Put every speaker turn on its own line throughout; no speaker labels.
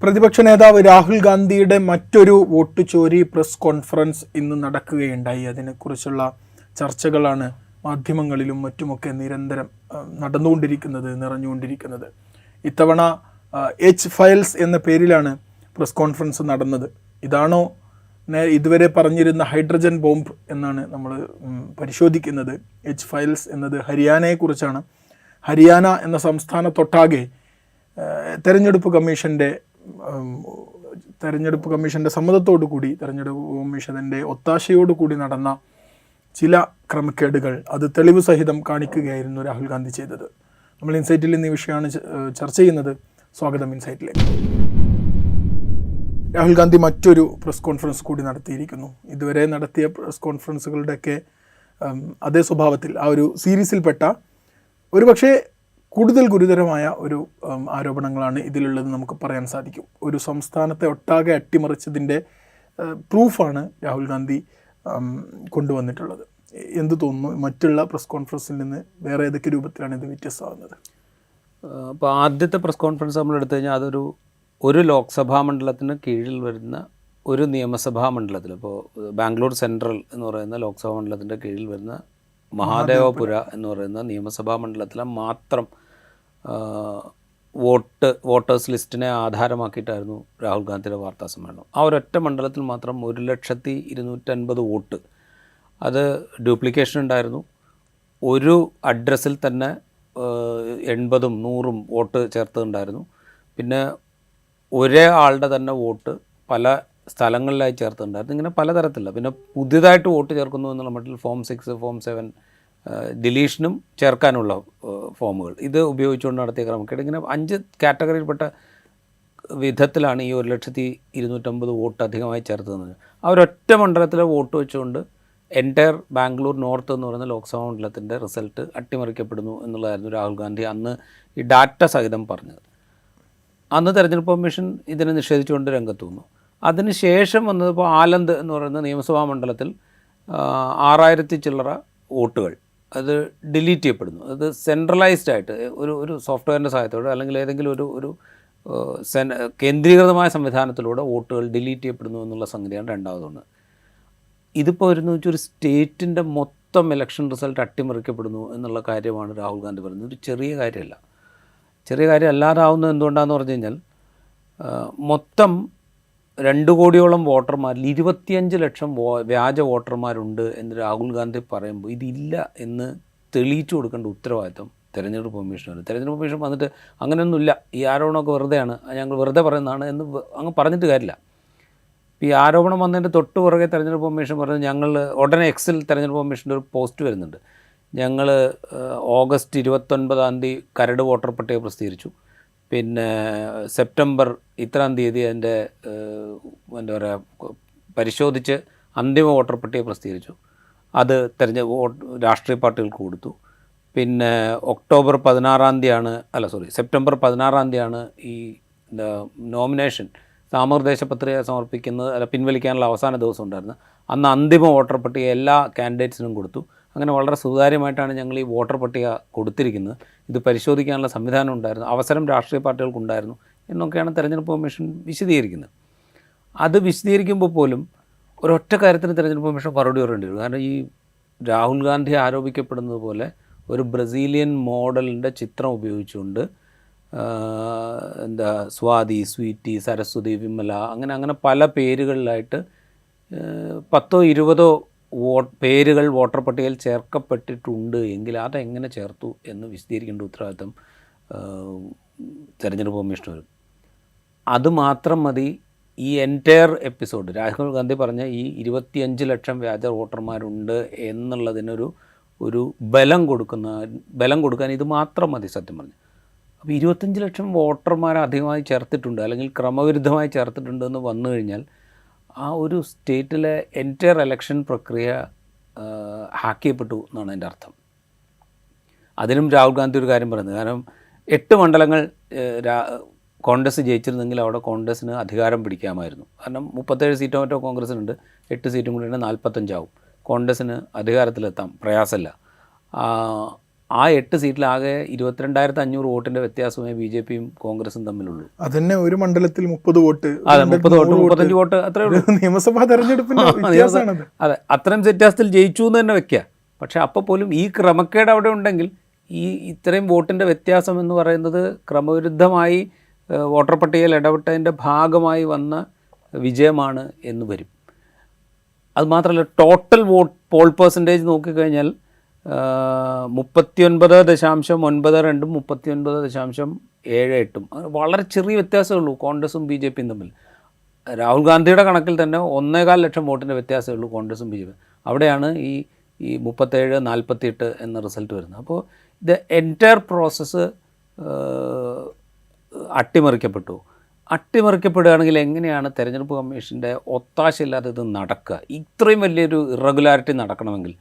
പ്രതിപക്ഷ നേതാവ് രാഹുൽ ഗാന്ധിയുടെ മറ്റൊരു വോട്ട് ചോരി പ്രസ് കോൺഫറൻസ് ഇന്ന് നടക്കുകയുണ്ടായി. അതിനെക്കുറിച്ചുള്ള ചർച്ചകളാണ് മാധ്യമങ്ങളിലും മറ്റുമൊക്കെ നിരന്തരം നിറഞ്ഞുകൊണ്ടിരിക്കുന്നത്. ഇത്തവണ എച്ച് ഫയൽസ് എന്ന പേരിലാണ് പ്രസ് കോൺഫറൻസ് നടന്നത്. ഇതാണോ ഇതുവരെ പറഞ്ഞിരുന്ന ഹൈഡ്രജൻ ബോംബ് എന്നാണ് നമ്മൾ പരിശോധിക്കുന്നത്. എച്ച് ഫയൽസ് എന്നത് ഹരിയാനയെക്കുറിച്ചാണ്. ഹരിയാന എന്ന സംസ്ഥാനത്തൊട്ടാകെ തെരഞ്ഞെടുപ്പ് കമ്മീഷൻ്റെ സമ്മതത്തോടു കൂടി, തെരഞ്ഞെടുപ്പ് കമ്മീഷൻ്റെ ഒത്താശയോടുകൂടി നടന്ന ചില ക്രമക്കേടുകൾ അത് തെളിവ് സഹിതം കാണിക്കുകയായിരുന്നു രാഹുൽ ഗാന്ധി ചെയ്തത്. നമ്മൾ ഇൻസൈറ്റിൽ ഇന്ന് ഈ വിഷയമാണ് ചർച്ച ചെയ്യുന്നത്. സ്വാഗതം ഇൻസൈറ്റിലേക്ക്. രാഹുൽ ഗാന്ധി മറ്റൊരു പ്രസ് കോൺഫറൻസ് കൂടി നടത്തിയിരിക്കുന്നു. ഇതുവരെ നടത്തിയ പ്രസ് കോൺഫറൻസുകളുടെയൊക്കെ അതേ സ്വഭാവത്തിൽ ആ ഒരു സീരീസിൽപ്പെട്ട ഒരുപക്ഷെ കൂടുതൽ ഗുരുതരമായ ഒരു ആരോപണങ്ങളാണ് ഇതിലുള്ളത് നമുക്ക് പറയാൻ സാധിക്കും. ഒരു സംസ്ഥാനത്തെ ഒട്ടാകെ അട്ടിമറിച്ചതിൻ്റെ പ്രൂഫാണ് രാഹുൽ ഗാന്ധി കൊണ്ടുവന്നിട്ടുള്ളത്. എന്ത് തോന്നുന്നു, മറ്റുള്ള പ്രസ് കോൺഫറൻസിൽ നിന്ന് വേറെ ഏതൊക്കെ രൂപത്തിലാണ് ഇത് വ്യത്യസ്തമാകുന്നത്?
അപ്പോൾ ആദ്യത്തെ പ്രസ് കോൺഫറൻസ് നമ്മൾ എടുത്തു കഴിഞ്ഞാൽ ഒരു ലോക്സഭാ മണ്ഡലത്തിന് കീഴിൽ വരുന്ന ഒരു നിയമസഭാ മണ്ഡലത്തിൽ, ഇപ്പോൾ ബാംഗ്ലൂർ സെൻട്രൽ എന്ന് പറയുന്ന ലോക്സഭാ മണ്ഡലത്തിൻ്റെ കീഴിൽ വരുന്ന മഹാദേവപുര എന്ന് പറയുന്ന നിയമസഭാ മണ്ഡലത്തിലെ മാത്രം വോട്ടേഴ്സ് ലിസ്റ്റിനെ ആധാരമാക്കിയിട്ടായിരുന്നു രാഹുൽ ഗാന്ധിയുടെ വാർത്താ സമ്മേളനം. ആ ഒരൊറ്റ മണ്ഡലത്തിൽ മാത്രം 1,250,000 വോട്ട്. അത് ഡ്യൂപ്ലിക്കേഷൻ ഉണ്ടായിരുന്നു. ഒരു അഡ്രസ്സിൽ തന്നെ 80ഉം 100ഉം വോട്ട് ചേർത്തതുണ്ടായിരുന്നു. പിന്നെ ഒരേ ആളുടെ തന്നെ വോട്ട് പല സ്ഥലങ്ങളിലായി ചേർത്തിട്ടുണ്ടായിരുന്നു. ഇങ്ങനെ പലതരത്തില്ല. പിന്നെ പുതിയതായിട്ട് വോട്ട് ചേർക്കുന്നു എന്നുള്ള മട്ടിൽ ഫോം 6, ഫോം 7 ഡിലീഷനും ചേർക്കാനുള്ള ഫോമുകൾ ഇത് ഉപയോഗിച്ചുകൊണ്ട് നടത്തിയ ക്രമക്കേട്. ഇങ്ങനെ 5 കാറ്റഗറിയിൽപ്പെട്ട വിധത്തിലാണ് ഈ 1,250,000 വോട്ട് അധികമായി ചേർത്തത്. ആ ഒരൊറ്റ മണ്ഡലത്തിലെ വോട്ട് വെച്ചുകൊണ്ട് എൻറ്റയർ ബാംഗ്ലൂർ നോർത്ത് എന്ന് പറയുന്ന ലോക്സഭാ മണ്ഡലത്തിൻ്റെ റിസൾട്ട് അട്ടിമറിക്കപ്പെടുന്നു എന്നുള്ളതായിരുന്നു രാഹുൽ ഗാന്ധി അന്ന് ഈ ഡാറ്റ സഹിതം പറഞ്ഞത്. അന്ന് തെരഞ്ഞെടുപ്പ് കമ്മീഷൻ ഇതിനെ നിഷേധിച്ചുകൊണ്ട് രംഗത്ത് വന്നു. അതിനുശേഷം വന്നതിപ്പോൾ ആലന്ത് എന്ന് പറയുന്ന നിയമസഭാ മണ്ഡലത്തിൽ 6,000 ചില്ലറ വോട്ടുകൾ അത് ഡിലീറ്റ് ചെയ്യപ്പെടുന്നു. അത് സെൻട്രലൈസ്ഡ് ആയിട്ട് ഒരു സോഫ്റ്റ്വെയറിൻ്റെ സഹായത്തോടെ അല്ലെങ്കിൽ ഏതെങ്കിലും ഒരു കേന്ദ്രീകൃതമായ സംവിധാനത്തിലൂടെ വോട്ടുകൾ ഡിലീറ്റ് ചെയ്യപ്പെടുന്നു എന്നുള്ള സംഗതിയാണ് രണ്ടാമതൊന്ന്. ഇതിപ്പോൾ ഒരു സ്റ്റേറ്റിൻ്റെ മൊത്തം ഇലക്ഷൻ റിസൾട്ട് അട്ടിമറിക്കപ്പെടുന്നു എന്നുള്ള കാര്യമാണ് രാഹുൽ ഗാന്ധി പറയുന്നത്. ഒരു ചെറിയ കാര്യം അല്ലാതാവുന്നത് എന്തുകൊണ്ടാണെന്ന് പറഞ്ഞു കഴിഞ്ഞാൽ മൊത്തം 2 കോടിയോളം വോട്ടർമാരിൽ 25 ലക്ഷം വ്യാജ വോട്ടർമാരുണ്ട് എന്ന് രാഹുൽ ഗാന്ധി പറയുമ്പോൾ ഇതില്ല എന്ന് തെളിയിച്ചു കൊടുക്കേണ്ട ഉത്തരവാദിത്വം തെരഞ്ഞെടുപ്പ് കമ്മീഷനാണ്. തെരഞ്ഞെടുപ്പ് കമ്മീഷൻ വന്നിട്ട് അങ്ങനെയൊന്നുമില്ല, ഈ ആരോപണമൊക്കെ വെറുതെയാണ്, ഞങ്ങൾ വെറുതെ പറയുന്നതാണ് എന്ന് അങ്ങ് പറഞ്ഞിട്ട് കാര്യമില്ല. ഈ ആരോപണം വന്നതിൻ്റെ തൊട്ട് പുറകെ തെരഞ്ഞെടുപ്പ് കമ്മീഷൻ പറഞ്ഞത് ഞങ്ങൾ ഉടനെ എക്സിൽ തെരഞ്ഞെടുപ്പ് കമ്മീഷൻ്റെ ഒരു പോസ്റ്റ് വരുന്നുണ്ട്. ഞങ്ങൾ ഓഗസ്റ്റ് 29 കരട് വോട്ടർ പട്ടിക പ്രസിദ്ധീകരിച്ചു. പിന്നെ സെപ്റ്റംബർ ഇത്രാം തീയതി അതിൻ്റെ എന്താ പറയുക പരിശോധിച്ച് അന്തിമ വോട്ടർ പട്ടിക പ്രസിദ്ധീകരിച്ചു. അത് രാഷ്ട്രീയ പാർട്ടികൾക്ക് കൊടുത്തു. പിന്നെ സെപ്റ്റംബർ 16 ഈ നോമിനേഷൻ നാമനിർദ്ദേശ പത്രിക പിൻവലിക്കാനുള്ള അവസാന ദിവസം ഉണ്ടായിരുന്നു. അന്ന് അന്തിമ വോട്ടർ പട്ടിക എല്ലാ കാൻഡിഡേറ്റ്സിനും കൊടുത്തു. അങ്ങനെ വളരെ സുതാര്യമായിട്ടാണ് ഞങ്ങൾ ഈ വോട്ടർ പട്ടിക കൊടുത്തിരിക്കുന്നത്. ഇത് പരിശോധിക്കാനുള്ള സംവിധാനം ഉണ്ടായിരുന്നു, അവസരം രാഷ്ട്രീയ പാർട്ടികൾക്കുണ്ടായിരുന്നു എന്നൊക്കെയാണ് തെരഞ്ഞെടുപ്പ് കമ്മീഷൻ വിശദീകരിക്കുന്നത്. അത് വിശദീകരിക്കുമ്പോൾ പോലും ഒരൊറ്റ കാര്യത്തിന് തെരഞ്ഞെടുപ്പ് കമ്മീഷൻ മറുപടി പറയേണ്ടി വരും. കാരണം ഈ രാഹുൽ ഗാന്ധി ആരോപിക്കപ്പെടുന്നത് പോലെ ഒരു ബ്രസീലിയൻ മോഡലിൻ്റെ ചിത്രം ഉപയോഗിച്ചുകൊണ്ട് സ്വാതി, സ്വീറ്റി, സരസ്വതി, വിമല അങ്ങനെ പല പേരുകളിലായിട്ട് 10ഓ 20ഓ പേരുകൾ വോട്ടർ പട്ടികയിൽ ചേർക്കപ്പെട്ടിട്ടുണ്ട് എങ്കിൽ അതെങ്ങനെ ചേർത്തു എന്ന് വിശദീകരിക്കേണ്ട ഉത്തരവാദിത്തം തെരഞ്ഞെടുപ്പ് കമ്മീഷന് വരും. അതുമാത്രം മതി ഈ എൻറ്റയർ എപ്പിസോഡ് രാഹുൽ ഗാന്ധി പറഞ്ഞ ഈ 25 ലക്ഷം വ്യാജ വോട്ടർമാരുണ്ട് എന്നുള്ളതിനൊരു ബലം കൊടുക്കാൻ ഇത് മാത്രം മതി സത്യം പറഞ്ഞു. അപ്പോൾ 25 ലക്ഷം വോട്ടർമാരെ അധികമായി ചേർത്തിട്ടുണ്ട് അല്ലെങ്കിൽ ക്രമവിരുദ്ധമായി ചേർത്തിട്ടുണ്ട് എന്ന് വന്നു കഴിഞ്ഞാൽ ആ ഒരു സ്റ്റേറ്റിലെ എൻറ്റയർ ഇലക്ഷൻ പ്രക്രിയ ഹാക്ക് ചെയ്യപ്പെട്ടു എന്നാണ് എൻ്റെ അർത്ഥം. അതിനും രാഹുൽ ഗാന്ധി ഒരു കാര്യം പറയുന്നത്, കാരണം 8 മണ്ഡലങ്ങൾ കോൺഗ്രസ് ജയിച്ചിരുന്നെങ്കിൽ അവിടെ കോൺഗ്രസ്സിന് അധികാരം പിടിക്കാമായിരുന്നു. കാരണം 37 സീറ്റോ മറ്റോ കോൺഗ്രസ്സിനുണ്ട്, 8 സീറ്റും കൂടി 45 ആവും. കോൺഗ്രസ്സിന് അധികാരത്തിലെത്താം, പ്രയാസമില്ല. ആ 8 സീറ്റിലാകെ 22,500 വോട്ടിൻ്റെ വ്യത്യാസമേ BJPയും കോൺഗ്രസും തമ്മിലുള്ളൂ.
അതന്നെ ഒരു മണ്ഡലത്തിൽ 30 വോട്ട്,
അതെ, 30 വോട്ട് 35 വോട്ട് അത്രേ ഉള്ളൂ.
നിയമസഭാ തെരഞ്ഞെടുപ്പിന്റെ വ്യത്യാസമാണത്.
അതെ, അത്രയും വ്യത്യാസത്തിൽ ജയിച്ചു എന്ന് തന്നെ വെക്കുക. പക്ഷെ അപ്പോൾ പോലും ഈ ക്രമക്കേട് അവിടെ ഉണ്ടെങ്കിൽ ഇത്രയും വോട്ടിൻ്റെ വ്യത്യാസം എന്ന് പറയുന്നത് ക്രമവിരുദ്ധമായി വോട്ടർ പട്ടികയിൽ ഇടപെട്ടതിൻ്റെ ഭാഗമായി വന്ന വിജയമാണ് എന്ന് വരും. അതുമാത്രമല്ല, ടോട്ടൽ പോൾ പെർസെൻറ്റേജ് നോക്കിക്കഴിഞ്ഞാൽ 39.92 39.78 വളരെ ചെറിയ വ്യത്യാസമേ ഉള്ളൂ കോൺഗ്രസും BJPയും തമ്മിൽ. രാഹുൽ ഗാന്ധിയുടെ കണക്കിൽ തന്നെ 1.25 ലക്ഷം വോട്ടിൻ്റെ വ്യത്യാസമേ ഉള്ളൂ കോൺഗ്രസും BJPയും. അവിടെയാണ് ഈ 37-48 എന്ന റിസൾട്ട് വരുന്നത്. അപ്പോൾ ഇത് എൻറ്റയർ പ്രോസസ്സ് അട്ടിമറിക്കപ്പെടുകയാണെങ്കിൽ എങ്ങനെയാണ് തെരഞ്ഞെടുപ്പ് കമ്മീഷൻ്റെ ഒത്താശയില്ലാതെ ഇത് നടക്കുക? ഇത്രയും വലിയൊരു ഇറഗുലാരിറ്റി നടക്കണമെങ്കിൽ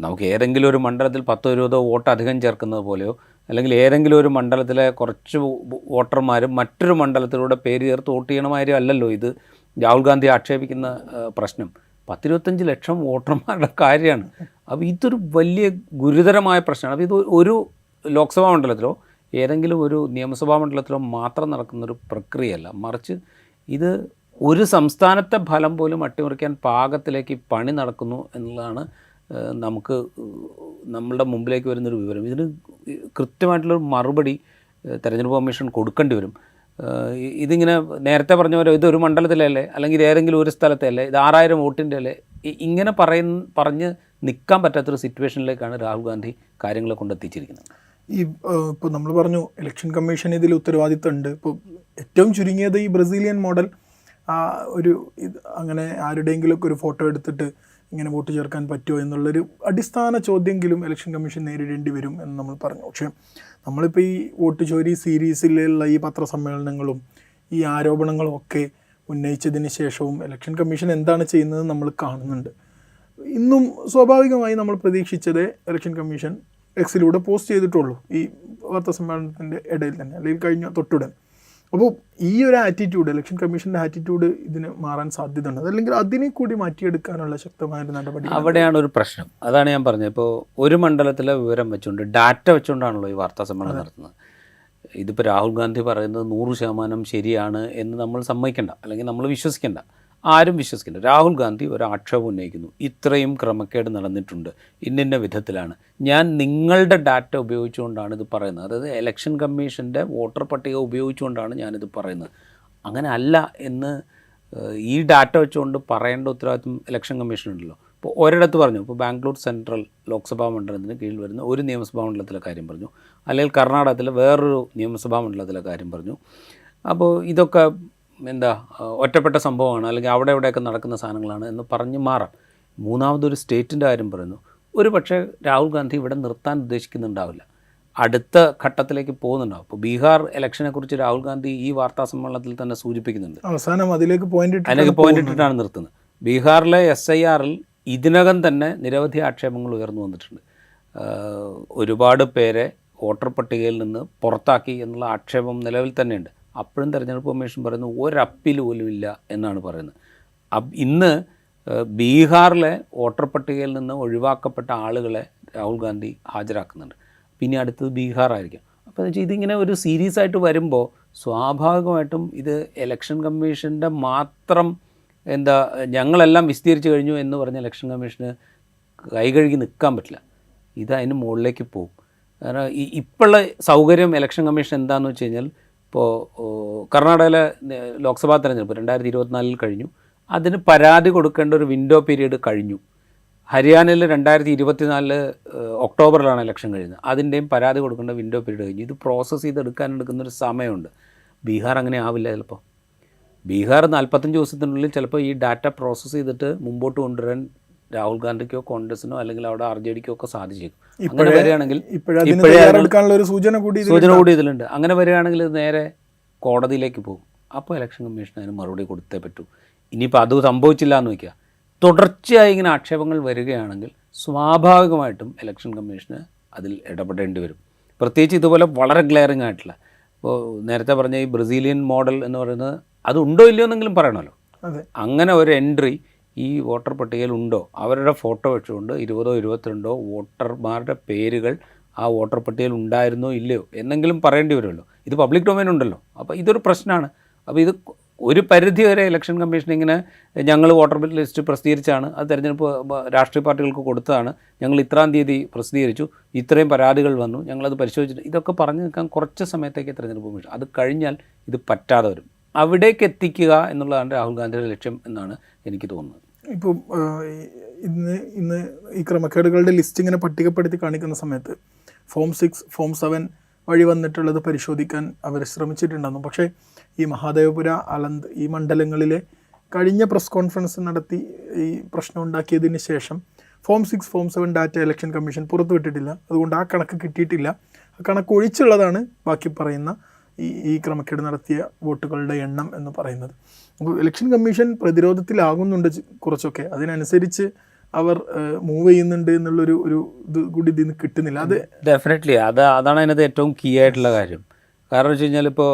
നമുക്ക് ഏതെങ്കിലും ഒരു മണ്ഡലത്തിൽ 10-20 വോട്ട് അധികം ചേർക്കുന്നത് പോലെയോ, അല്ലെങ്കിൽ ഏതെങ്കിലും ഒരു മണ്ഡലത്തിലെ കുറച്ച് വോട്ടർമാർ മറ്റൊരു മണ്ഡലത്തിലൂടെ പേര് ചേർത്ത് വോട്ട് ചെയ്യണമാതിരി അല്ലല്ലോ ഇത് രാഹുൽ ഗാന്ധി ആക്ഷേപിക്കുന്ന പ്രശ്നം. 10-25 ലക്ഷം വോട്ടർമാരുടെ കാര്യമാണ്. അപ്പോൾ ഇതൊരു വലിയ ഗുരുതരമായ പ്രശ്നമാണ്. അപ്പോൾ ഇത് ഒരു ലോക്സഭാ മണ്ഡലത്തിലോ ഏതെങ്കിലും ഒരു നിയമസഭാ മണ്ഡലത്തിലോ മാത്രം നടക്കുന്നൊരു പ്രക്രിയയല്ല, മറിച്ച് ഇത് ഒരു സംസ്ഥാനത്തെ ഫലം പോലും അട്ടിമറിക്കാൻ പാകത്തിലേക്ക് പണി നടക്കുന്നു എന്നുള്ളതാണ് നമുക്ക് നമ്മളുടെ മുമ്പിലേക്ക് വരുന്നൊരു വിവരം. ഇതിന് കൃത്യമായിട്ടുള്ളൊരു മറുപടി തെരഞ്ഞെടുപ്പ് കമ്മീഷൻ കൊടുക്കേണ്ടി വരും. ഇതിങ്ങനെ നേരത്തെ പറഞ്ഞ പോലെ ഇതൊരു മണ്ഡലത്തിലല്ലേ, അല്ലെങ്കിൽ ഏതെങ്കിലും ഒരു സ്ഥലത്തെ അല്ലേ, ഇത് 6000 വോട്ടിൻ്റെ അല്ലേ, ഇങ്ങനെ പറഞ്ഞ് നിൽക്കാൻ പറ്റാത്തൊരു സിറ്റുവേഷനിലേക്കാണ് രാഹുൽ ഗാന്ധി കാര്യങ്ങളെ കൊണ്ടെത്തിച്ചിരിക്കുന്നത്.
ഇപ്പോൾ നമ്മൾ പറഞ്ഞു ഇലക്ഷൻ കമ്മീഷൻ ഇതിൽ ഉത്തരവാദിത്തമുണ്ട്. ഇപ്പോൾ ഏറ്റവും ചുരുങ്ങിയത് ഈ ബ്രസീലിയൻ മോഡൽ അങ്ങനെ ആരുടെയെങ്കിലുമൊക്കെ ഒരു ഫോട്ടോ എടുത്തിട്ട് ഇങ്ങനെ വോട്ട് ചേർക്കാൻ പറ്റുമോ എന്നുള്ളൊരു അടിസ്ഥാന ചോദ്യമെങ്കിലും ഇലക്ഷൻ കമ്മീഷൻ നേരിടേണ്ടി വരും എന്ന് നമ്മൾ പറഞ്ഞു. പക്ഷേ നമ്മളിപ്പോൾ ഈ വോട്ട് ചോരി സീരീസിലുള്ള ഈ പത്രസമ്മേളനങ്ങളും ഈ ആരോപണങ്ങളും ഒക്കെ ഉന്നയിച്ചതിന് ശേഷവും ഇലക്ഷൻ കമ്മീഷൻ എന്താണ് ചെയ്യുന്നത് നമ്മൾ കാണുന്നുണ്ട്. ഇന്നും സ്വാഭാവികമായി നമ്മൾ പ്രതീക്ഷിച്ചത് ഇലക്ഷൻ കമ്മീഷൻ എക്സിലൂടെ പോസ്റ്റ് ചെയ്തിട്ടുള്ളൂ ഈ വാർത്താസമ്മേളനത്തിൻ്റെ ഇടയിൽ തന്നെ, അല്ലെങ്കിൽ കഴിഞ്ഞ തൊട്ടുടൻ. അപ്പോൾ ഈ ഒരു ആറ്റിറ്റ്യൂഡ്, ഇലക്ഷൻ കമ്മീഷൻ്റെ ആറ്റിറ്റ്യൂഡ് ഇതിന് മാറാൻ സാധ്യതയുണ്ട്. അതല്ലെങ്കിൽ അതിനെ കൂടി മാറ്റിയെടുക്കാനുള്ള ശക്തമായൊരു നടപടി
അവിടെയാണ് ഒരു പ്രശ്നം. അതാണ് ഞാൻ പറഞ്ഞത്. ഇപ്പോൾ ഒരു മണ്ഡലത്തിലെ വിവരം വെച്ചുകൊണ്ട് ഡാറ്റ വെച്ചുകൊണ്ടാണല്ലോ ഈ വാർത്താ സമ്മേളനം നടത്തുന്നത്. ഇതിപ്പോൾ രാഹുൽ ഗാന്ധി പറയുന്നത് 100% ശരിയാണ് എന്ന് നമ്മൾ സമ്മതിക്കേണ്ട, അല്ലെങ്കിൽ നമ്മൾ വിശ്വസിക്കേണ്ട, ആരും വിശ്വസിക്കേണ്ട. രാഹുൽ ഗാന്ധി ഒരു ആക്ഷേപം ഉന്നയിക്കുന്നു, ഇത്രയും ക്രമക്കേട് നടന്നിട്ടുണ്ട്, ഇന്ന വിധത്തിലാണ്. ഞാൻ നിങ്ങളുടെ ഡാറ്റ ഉപയോഗിച്ചുകൊണ്ടാണ് ഇത് പറയുന്നത്, അതായത് ഇലക്ഷൻ കമ്മീഷൻ്റെ വോട്ടർ പട്ടിക ഉപയോഗിച്ചുകൊണ്ടാണ് ഞാനിത് പറയുന്നത്. അങ്ങനെ അല്ല എന്ന് ഈ ഡാറ്റ വെച്ചുകൊണ്ട് പറയേണ്ട ഉത്തരവാദിത്വം ഇലക്ഷൻ കമ്മീഷനുണ്ടല്ലോ. ഇപ്പോൾ ഒരിടത്ത് പറഞ്ഞു, ഇപ്പോൾ ബാംഗ്ലൂർ സെൻട്രൽ ലോക്സഭാ മണ്ഡലത്തിന് കീഴിൽ വരുന്ന ഒരു നിയമസഭാ മണ്ഡലത്തിലെ കാര്യം പറഞ്ഞു, അല്ലെങ്കിൽ കർണാടകത്തിലെ വേറൊരു നിയമസഭാ മണ്ഡലത്തിലെ കാര്യം പറഞ്ഞു. അപ്പോൾ ഇതൊക്കെ ഒറ്റപ്പെട്ട സംഭവമാണ്, അല്ലെങ്കിൽ അവിടെ എവിടെയൊക്കെ നടക്കുന്ന സാധനങ്ങളാണ് എന്ന് പറഞ്ഞ് മാറാം. മൂന്നാമതൊരു സ്റ്റേറ്റിൻ്റെ കാര്യം പറയുന്നു. ഒരു പക്ഷേ രാഹുൽ ഗാന്ധി ഇവിടെ നിർത്താൻ ഉദ്ദേശിക്കുന്നുണ്ടാവില്ല, അടുത്ത ഘട്ടത്തിലേക്ക് പോകുന്നുണ്ടാവും. ഇപ്പോൾ ബീഹാർ ഇലക്ഷനെക്കുറിച്ച് രാഹുൽ ഗാന്ധി ഈ വാർത്താ സമ്മേളനത്തിൽ തന്നെ സൂചിപ്പിക്കുന്നുണ്ട്.
അവസാനം അതിലേക്ക് പോയിന്റ്
ഇട്ടിട്ടാണ് നിർത്തുന്നത്. ബീഹാറിലെ SIRൽ ഇതിനകം തന്നെ നിരവധി ആക്ഷേപങ്ങൾ ഉയർന്നു വന്നിട്ടുണ്ട്. ഒരുപാട് പേരെ വോട്ടർ പട്ടികയിൽ നിന്ന് പുറത്താക്കി എന്നുള്ള ആക്ഷേപം നിലവിൽ തന്നെയുണ്ട്. അപ്പോഴും തെരഞ്ഞെടുപ്പ് കമ്മീഷൻ പറയുന്നത് ഒരപ്പീൽ പോലും ഇല്ല എന്നാണ് പറയുന്നത്. ഇന്ന് ബീഹാറിലെ വോട്ടർ പട്ടികയിൽ നിന്ന് ഒഴിവാക്കപ്പെട്ട ആളുകളെ രാഹുൽ ഗാന്ധി ഹാജരാക്കുന്നുണ്ട്. പിന്നെ അടുത്തത് ബീഹാറായിരിക്കും. അപ്പോൾ എന്ന് വെച്ചാൽ ഇതിങ്ങനെ ഒരു സീരീസ് ആയിട്ട് വരുമ്പോൾ സ്വാഭാവികമായിട്ടും ഇത് ഇലക്ഷൻ കമ്മീഷൻ്റെ മാത്രം ഞങ്ങളെല്ലാം വിശദീകരിച്ച് കഴിഞ്ഞു എന്ന് പറഞ്ഞ ഇലക്ഷൻ കമ്മീഷന് കൈകഴുകി നിൽക്കാൻ പറ്റില്ല. ഇത് അതിന് മുകളിലേക്ക് പോകും. കാരണം ഇപ്പോഴുള്ള സൗകര്യം ഇലക്ഷൻ കമ്മീഷൻ എന്താണെന്ന് വെച്ച് കഴിഞ്ഞാൽ, ഇപ്പോൾ കർണാടകയിലെ ലോക്സഭാ തെരഞ്ഞെടുപ്പ് 2024 കഴിഞ്ഞു, അതിന് പരാതി കൊടുക്കേണ്ട ഒരു വിൻഡോ പീരീഡ് കഴിഞ്ഞു. ഹരിയാനയിൽ 2024 ഒക്ടോബറിലാണ് ഇലക്ഷൻ കഴിയുന്നത്, അതിൻ്റെയും പരാതി കൊടുക്കേണ്ട വിൻഡോ പീരീഡ് കഴിഞ്ഞു. ഇത് പ്രോസസ്സ് എടുക്കുന്നൊരു സമയമുണ്ട്. ബീഹാർ അങ്ങനെ ആവില്ല. ചിലപ്പോൾ ബീഹാർ 45 ദിവസത്തിനുള്ളിൽ ചിലപ്പോൾ ഈ ഡാറ്റ പ്രോസസ്സ് ചെയ്തിട്ട് മുമ്പോട്ട് കൊണ്ടുവരാൻ രാഹുൽ ഗാന്ധിക്കോ കോൺഗ്രസിനോ അല്ലെങ്കിൽ അവിടെ RJDക്കോ ഒക്കെ സാധിച്ചേക്കും. അങ്ങനെ വരികയാണെങ്കിൽ സൂചന കൂടി ഇതിലുണ്ട്. അങ്ങനെ വരികയാണെങ്കിൽ ഇത് നേരെ കോടതിയിലേക്ക് പോകും. അപ്പോൾ ഇലക്ഷൻ കമ്മീഷൻ അതിന് മറുപടി കൊടുത്തേ പറ്റൂ. ഇനിയിപ്പോൾ അത് സംഭവിച്ചില്ല എന്ന് വയ്ക്കുക, തുടർച്ചയായി ഇങ്ങനെ ആക്ഷേപങ്ങൾ വരികയാണെങ്കിൽ സ്വാഭാവികമായിട്ടും ഇലക്ഷൻ കമ്മീഷന് അതിൽ ഇടപെടേണ്ടി വരും. പ്രത്യേകിച്ച് ഇതുപോലെ വളരെ ഗ്ലെയറിംഗ് ആയിട്ടുള്ള, ഇപ്പോൾ നേരത്തെ പറഞ്ഞ ഈ ബ്രസീലിയൻ മോഡൽ എന്ന് പറയുന്നത് അത് ഉണ്ടോ ഇല്ലയോ എന്നെങ്കിലും പറയണമല്ലോ. അങ്ങനെ ഒരു എൻട്രി ഈ വോട്ടർ പട്ടികയിൽ ഉണ്ടോ, അവരുടെ ഫോട്ടോ വെച്ചുകൊണ്ട് 20-22 വോട്ടർമാരുടെ പേരുകൾ ആ വോട്ടർ പട്ടികയിൽ ഉണ്ടായിരുന്നോ ഇല്ലയോ എന്നെങ്കിലും പറയേണ്ടി വരുമല്ലോ. ഇത് പബ്ലിക് ഡൊമൈൻ ഉണ്ടല്ലോ. അപ്പോൾ ഇതൊരു പ്രശ്നമാണ്. അപ്പോൾ ഇത് ഒരു പരിധി വരെ ഇലക്ഷൻ കമ്മീഷൻ ഇങ്ങനെ ഞങ്ങൾ വോട്ടർ ലിസ്റ്റ് പ്രസിദ്ധീകരിച്ചാണ്, അത് തെരഞ്ഞെടുപ്പ് രാഷ്ട്രീയ പാർട്ടികൾക്ക് കൊടുത്തതാണ്, ഞങ്ങൾ ഇത്രാം തീയതി പ്രസിദ്ധീകരിച്ചു, ഇത്രയും പരാതികൾ വന്നു, ഞങ്ങളത് പരിശോധിച്ചിട്ട്, ഇതൊക്കെ പറഞ്ഞു നിൽക്കാൻ കുറച്ച് സമയത്തേക്ക് തെരഞ്ഞെടുപ്പ് കമ്മീഷൻ. അത് കഴിഞ്ഞാൽ ഇത് പറ്റാതെ വരും. അവിടേക്ക് എത്തിക്കുക എന്നുള്ളതാണ് രാഹുൽ ഗാന്ധിയുടെ ലക്ഷ്യം എന്നാണ് എനിക്ക് തോന്നുന്നത്.
ഇപ്പം ഇന്ന് ഈ ക്രമക്കേടുകളുടെ ലിസ്റ്റ് ഇങ്ങനെ പട്ടികപ്പെടുത്തി കാണിക്കുന്ന സമയത്ത് ഫോം 6, ഫോം 7 വഴി വന്നിട്ടുള്ളത് പരിശോധിക്കാൻ അവർ ശ്രമിച്ചിട്ടുണ്ടെന്നു. പക്ഷേ ഈ മഹാദേവപുര, അലന്ത് ഈ മണ്ഡലങ്ങളിലെ കഴിഞ്ഞ പ്രസ് കോൺഫറൻസ് നടത്തി ഈ പ്രശ്നം ഉണ്ടാക്കിയതിന് ശേഷം form 6, form 7 data election commission പുറത്തുവിട്ടിട്ടില്ല. അതുകൊണ്ട് ആ കണക്ക് കിട്ടിയിട്ടില്ല. ആ കണക്ക് ഒഴിച്ചുള്ളതാണ് ബാക്കി പറയുന്ന ഈ ക്രമക്കേട് നടത്തിയ വോട്ടുകളുടെ എണ്ണം എന്ന് പറയുന്നത്. അപ്പോൾ ഇലക്ഷൻ കമ്മീഷൻ പ്രതിരോധത്തിലാകുന്നുണ്ട് കുറച്ചൊക്കെ, അതിനനുസരിച്ച് അവർ മൂവ് ചെയ്യുന്നുണ്ട് എന്നുള്ളൊരു ഇത് കൂടി ഇതിന് കിട്ടുന്നില്ല. അത്
ഡെഫിനറ്റ്ലി അതാണ് അതിനകത്ത് ഏറ്റവും കീ ആയിട്ടുള്ള കാര്യം. കാരണം വെച്ച് കഴിഞ്ഞാൽ ഇപ്പോൾ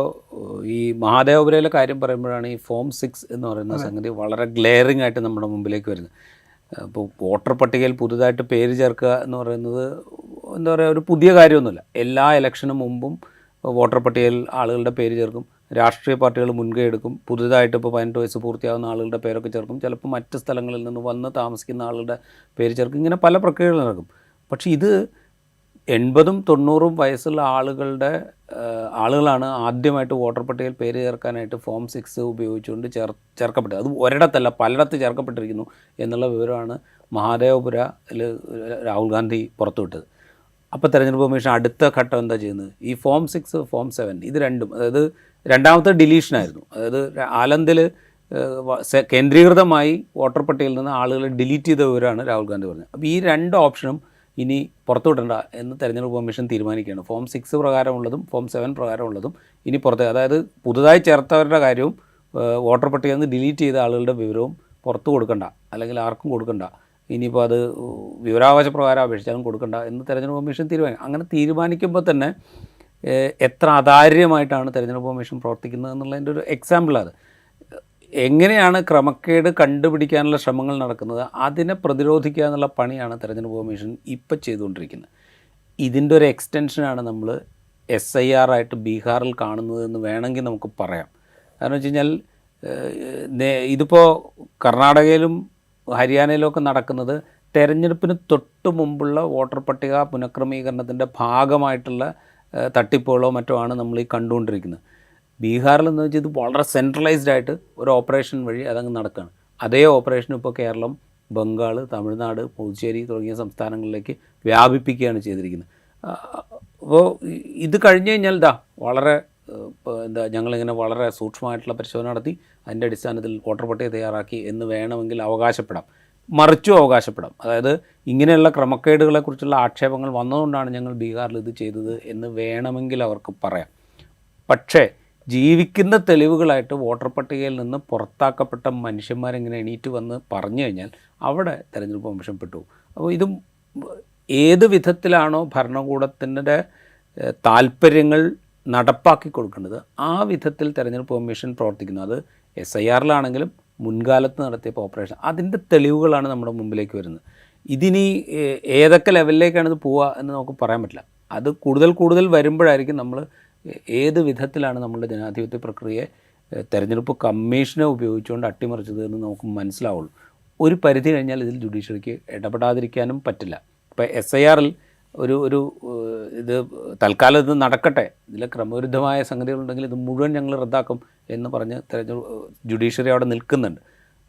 ഈ മഹാദേവപുരയിലെ കാര്യം പറയുമ്പോഴാണ് ഈ ഫോം 6 എന്ന് പറയുന്ന സംഗതി വളരെ ഗ്ലെയറിംഗ് ആയിട്ട് നമ്മുടെ മുമ്പിലേക്ക് വരുന്നത്. ഇപ്പോൾ വോട്ടർ പട്ടികയിൽ പുതുതായിട്ട് പേര് ചേർക്കുക എന്ന് പറയുന്നത് എന്താ പറയുക, ഒരു പുതിയ കാര്യമൊന്നുമില്ല. എല്ലാ ഇലക്ഷന് മുമ്പും വോട്ടർ പട്ടികയിൽ ആളുകളുടെ പേര് ചേർക്കും, രാഷ്ട്രീയ പാർട്ടികൾ മുൻകൈ എടുക്കും, പുതുതായിട്ട് ഇപ്പോൾ 18 വയസ്സ് പൂർത്തിയാകുന്ന ആളുകളുടെ പേരൊക്കെ ചേർക്കും, ചിലപ്പോൾ മറ്റ് സ്ഥലങ്ങളിൽ നിന്ന് വന്ന് താമസിക്കുന്ന ആളുകളുടെ പേര് ചേർക്കും, ഇങ്ങനെ പല പ്രക്രിയകൾ നടക്കും. പക്ഷേ ഇത് 80ഉം 90ഉം വയസ്സുള്ള ആളുകളാണ് ആദ്യമായിട്ട് വോട്ടർ പട്ടികയിൽ പേര് ചേർക്കാനായിട്ട് ഫോം 6 ഉപയോഗിച്ചുകൊണ്ട് ചേർക്കപ്പെട്ടത്. അത് ഒരിടത്തല്ല, പലയിടത്ത് ചേർക്കപ്പെട്ടിരിക്കുന്നു എന്നുള്ള വിവരമാണ് മഹാദേവപുരയിൽ രാഹുൽ ഗാന്ധി പുറത്തുവിട്ടത്. അപ്പോൾ തെരഞ്ഞെടുപ്പ് കമ്മീഷൻ അടുത്ത ഘട്ടം എന്താ ചെയ്യുന്നത്? ഈ ഫോം 6, ഫോം 7 ഇത് രണ്ടും, അതായത് രണ്ടാമത്തെ ഡിലീഷനായിരുന്നു. അതായത് ആലന്തിൽ കേന്ദ്രീകൃതമായി വോട്ടർ പട്ടികയിൽ നിന്ന് ആളുകളെ ഡിലീറ്റ് ചെയ്ത വിവരമാണ് രാഹുൽ ഗാന്ധി പറഞ്ഞത്. അപ്പോൾ ഈ രണ്ട് ഓപ്ഷനും ഇനി പുറത്തുവിടണ്ട എന്ന് തെരഞ്ഞെടുപ്പ് കമ്മീഷൻ തീരുമാനിക്കുകയാണ്. ഫോം 6 പ്രകാരമുള്ളതും ഫോം 7 പ്രകാരമുള്ളതും ഇനി അതായത് പുതുതായി ചേർത്തവരുടെ കാര്യവും വോട്ടർ പട്ടികയിൽ നിന്ന് ഡിലീറ്റ് ചെയ്ത ആളുകളുടെ വിവരവും പുറത്ത് കൊടുക്കണ്ട, അല്ലെങ്കിൽ ആർക്കും കൊടുക്കണ്ട, ഇനിയിപ്പോൾ അത് വിവരാവകാശ പ്രകാരം അപേക്ഷിച്ചാലും കൊടുക്കണ്ട എന്ന് തെരഞ്ഞെടുപ്പ് കമ്മീഷൻ തീരുമാനിക്കും. അങ്ങനെ തീരുമാനിക്കുമ്പോൾ തന്നെ എത്ര അതാര്യമായിട്ടാണ് തെരഞ്ഞെടുപ്പ് കമ്മീഷൻ പ്രവർത്തിക്കുന്നത് എന്നുള്ളതിൻ്റെ ഒരു എക്സാമ്പിളാണ്. എങ്ങനെയാണ് ക്രമക്കേട് കണ്ടുപിടിക്കാനുള്ള ശ്രമങ്ങൾ നടക്കുന്നത്, അതിനെ പ്രതിരോധിക്കുക എന്നുള്ള പണിയാണ് തെരഞ്ഞെടുപ്പ് കമ്മീഷൻ ഇപ്പം ചെയ്തുകൊണ്ടിരിക്കുന്നത്. ഇതിൻ്റെ ഒരു എക്സ്റ്റൻഷനാണ് നമ്മൾ SIR ആയിട്ട് ബീഹാറിൽ കാണുന്നതെന്ന് വേണമെങ്കിൽ നമുക്ക് പറയാം. കാരണം വെച്ച് കഴിഞ്ഞാൽ ഇതിപ്പോൾ കർണാടകയിലും ഹരിയാനയിലൊക്കെ നടക്കുന്നത് തെരഞ്ഞെടുപ്പിന് തൊട്ട് മുമ്പുള്ള വോട്ടർ പട്ടിക പുനഃക്രമീകരണത്തിൻ്റെ ഭാഗമായിട്ടുള്ള തട്ടിപ്പുകളോ മറ്റോ ആണ് നമ്മൾ ഈ കണ്ടുകൊണ്ടിരിക്കുന്നത്. ബീഹാറിലെന്ന് വെച്ചാൽ ഇത് വളരെ സെൻട്രലൈസ്ഡ് ആയിട്ട് ഒരു ഓപ്പറേഷൻ വഴി അതങ്ങ് നടക്കുകയാണ്. അതേ ഓപ്പറേഷൻ ഇപ്പോൾ കേരളം, ബംഗാൾ, തമിഴ്നാട്, പുതുച്ചേരി തുടങ്ങിയ സംസ്ഥാനങ്ങളിലേക്ക് വ്യാപിപ്പിക്കുകയാണ് ചെയ്തിരിക്കുന്നത്. അപ്പോൾ ഇത് കഴിഞ്ഞ് കഴിഞ്ഞാൽ വളരെ ഞങ്ങളിങ്ങനെ വളരെ സൂക്ഷ്മമായിട്ടുള്ള പരിശോധന നടത്തി അതിൻ്റെ അടിസ്ഥാനത്തിൽ വോട്ടർ പട്ടിക തയ്യാറാക്കി എന്ന് വേണമെങ്കിൽ അവകാശപ്പെടാം, മറിച്ചും അവകാശപ്പെടാം. അതായത് ഇങ്ങനെയുള്ള ക്രമക്കേടുകളെക്കുറിച്ചുള്ള ആക്ഷേപങ്ങൾ വന്നതുകൊണ്ടാണ് ഞങ്ങൾ ബീഹാറിൽ ഇത് ചെയ്തത് എന്ന് വേണമെങ്കിൽ അവർക്ക് പറയാം. പക്ഷേ ജീവിക്കുന്ന തെളിവുകളായിട്ട് വോട്ടർ പട്ടികയിൽ നിന്ന് പുറത്താക്കപ്പെട്ട മനുഷ്യന്മാരെങ്ങനെ എണീറ്റ് വന്ന് പറഞ്ഞു കഴിഞ്ഞാൽ അവിടെ തെരഞ്ഞെടുപ്പ് കമ്മീഷൻ പെട്ടു. അപ്പോൾ ഇതും ഏത് വിധത്തിലാണോ ഭരണകൂടത്തിൻ്റെ താല്പര്യങ്ങൾ നടപ്പാക്കി കൊടുക്കേണ്ടത് ആ വിധത്തിൽ തെരഞ്ഞെടുപ്പ് കമ്മീഷൻ പ്രവർത്തിക്കുന്നു. അത് SIRലാണെങ്കിലും മുൻകാലത്ത് നടത്തിയ ഓപ്പറേഷൻ, അതിൻ്റെ തെളിവുകളാണ് നമ്മുടെ മുമ്പിലേക്ക് വരുന്നത്. ഇതിനി ഏതൊക്കെ ലെവലിലേക്കാണ് ഇത് പോവുക എന്ന് നമുക്ക് പറയാൻ പറ്റില്ല. അത് കൂടുതൽ വരുമ്പോഴായിരിക്കും നമ്മൾ ഏത് വിധത്തിലാണ് നമ്മളുടെ ജനാധിപത്യ പ്രക്രിയയെ തെരഞ്ഞെടുപ്പ് കമ്മീഷനെ ഉപയോഗിച്ചുകൊണ്ട് അട്ടിമറിച്ചത് എന്ന് നമുക്ക് മനസ്സിലാവുള്ളൂ. ഒരു പരിധി കഴിഞ്ഞാൽ ഇതിൽ ജുഡീഷ്യറിക്ക് ഇടപെടാതിരിക്കാനും പറ്റില്ല. ഇപ്പോൾ SIRൽ ഒരു ഇത് തൽക്കാലം ഇത് നടക്കട്ടെ, ഇതിൽ ക്രമവിരുദ്ധമായ സംഗതികളുണ്ടെങ്കിൽ ഇത് മുഴുവൻ ഞങ്ങൾ റദ്ദാക്കും എന്ന് പറഞ്ഞ് ജുഡീഷ്യറി അവിടെ നിൽക്കുന്നുണ്ട്.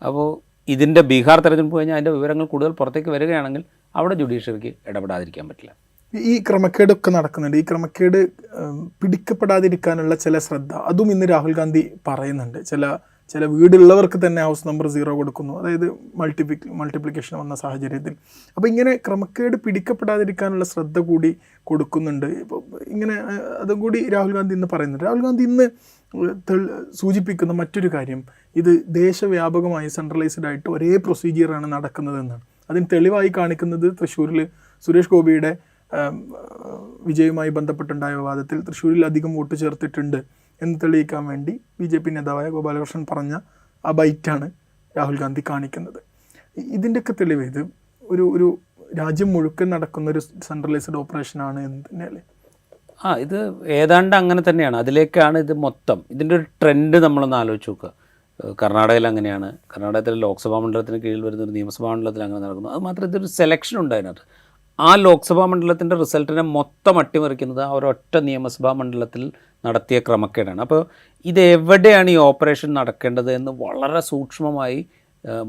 അപ്പോൾ ഇതിൻ്റെ ബീഹാർ തെരഞ്ഞെടുപ്പ് കഴിഞ്ഞാൽ അതിൻ്റെ വിവരങ്ങൾ കൂടുതൽ പുറത്തേക്ക് വരികയാണെങ്കിൽ അവിടെ ജുഡീഷ്യറിക്ക് ഇടപെടാതിരിക്കാൻ പറ്റില്ല.
ഈ ക്രമക്കേടൊക്കെ നടക്കുന്നുണ്ട്. ഈ ക്രമക്കേട് പിടിക്കപ്പെടാതിരിക്കാനുള്ള ചില ശ്രദ്ധ അതും ഇന്ന് രാഹുൽ ഗാന്ധി പറയുന്നുണ്ട്. ചില വീടുള്ളവർക്ക് തന്നെ ഹൗസ് നമ്പർ 0 കൊടുക്കുന്നു, അതായത് മൾട്ടിപ്ലിക്കേഷൻ വന്ന സാഹചര്യത്തിൽ. അപ്പോൾ ഇങ്ങനെ ക്രമക്കേട് പിടിക്കപ്പെടാതിരിക്കാനുള്ള ശ്രദ്ധ കൂടി കൊടുക്കുന്നുണ്ട്. ഇപ്പോൾ ഇങ്ങനെ അതും കൂടി രാഹുൽ ഗാന്ധി ഇന്ന് പറയുന്നുണ്ട്. രാഹുൽ ഗാന്ധി ഇന്ന് സൂചിപ്പിക്കുന്ന മറ്റൊരു കാര്യം, ഇത് ദേശവ്യാപകമായി സെൻട്രലൈസ്ഡ് ആയിട്ട് ഒരേ പ്രൊസീജിയറാണ് നടക്കുന്നതെന്നാണ്. അതിന് തെളിവായി കാണിക്കുന്നത് തൃശ്ശൂരിൽ സുരേഷ് ഗോപിയുടെ വിജയവുമായി ബന്ധപ്പെട്ടുണ്ടായ വിവാദത്തിൽ തൃശ്ശൂരിൽ അധികം വോട്ട് ചേർത്തിട്ടുണ്ട് എന്ന് തെളിയിക്കാൻ വേണ്ടി BJP നേതാവായ ഗോപാലകൃഷ്ണൻ പറഞ്ഞ ആ ബൈറ്റാണ് രാഹുൽ ഗാന്ധി കാണിക്കുന്നത്. ഇതിൻ്റെയൊക്കെ തെളിവ് ഇത് ഒരു രാജ്യം മുഴുക്കൻ നടക്കുന്ന ഒരു സെൻട്രലൈസ്ഡ് ഓപ്പറേഷനാണ് എന്ന് തന്നെയല്ലേ?
ഇത് ഏതാണ്ട് അങ്ങനെ തന്നെയാണ്. അതിലേക്കാണ് ഇത് മൊത്തം. ഇതിൻ്റെ ഒരു ട്രെൻഡ് നമ്മളൊന്ന് ആലോചിച്ച് നോക്കുക. കർണാടകയിൽ അങ്ങനെയാണ്. കർണാടകത്തിലെ ലോക്സഭാ മണ്ഡലത്തിന് കീഴിൽ വരുന്ന ഒരു നിയമസഭാ മണ്ഡലത്തിൽ അങ്ങനെ നടക്കുന്നു. അത് മാത്രം ഇതൊരു സെലക്ഷൻ ഉണ്ട് അതിനകത്ത്. ആ ലോക്സഭാ മണ്ഡലത്തിൻ്റെ റിസൾട്ടിനെ മൊത്തം അട്ടിമറിക്കുന്നത് ആ ഒരൊറ്റ നിയമസഭാ മണ്ഡലത്തിൽ നടത്തിയ ക്രമക്കേടാണ്. അപ്പോൾ ഇതെവിടെയാണ് ഈ ഓപ്പറേഷൻ നടക്കേണ്ടത് എന്ന് വളരെ സൂക്ഷ്മമായി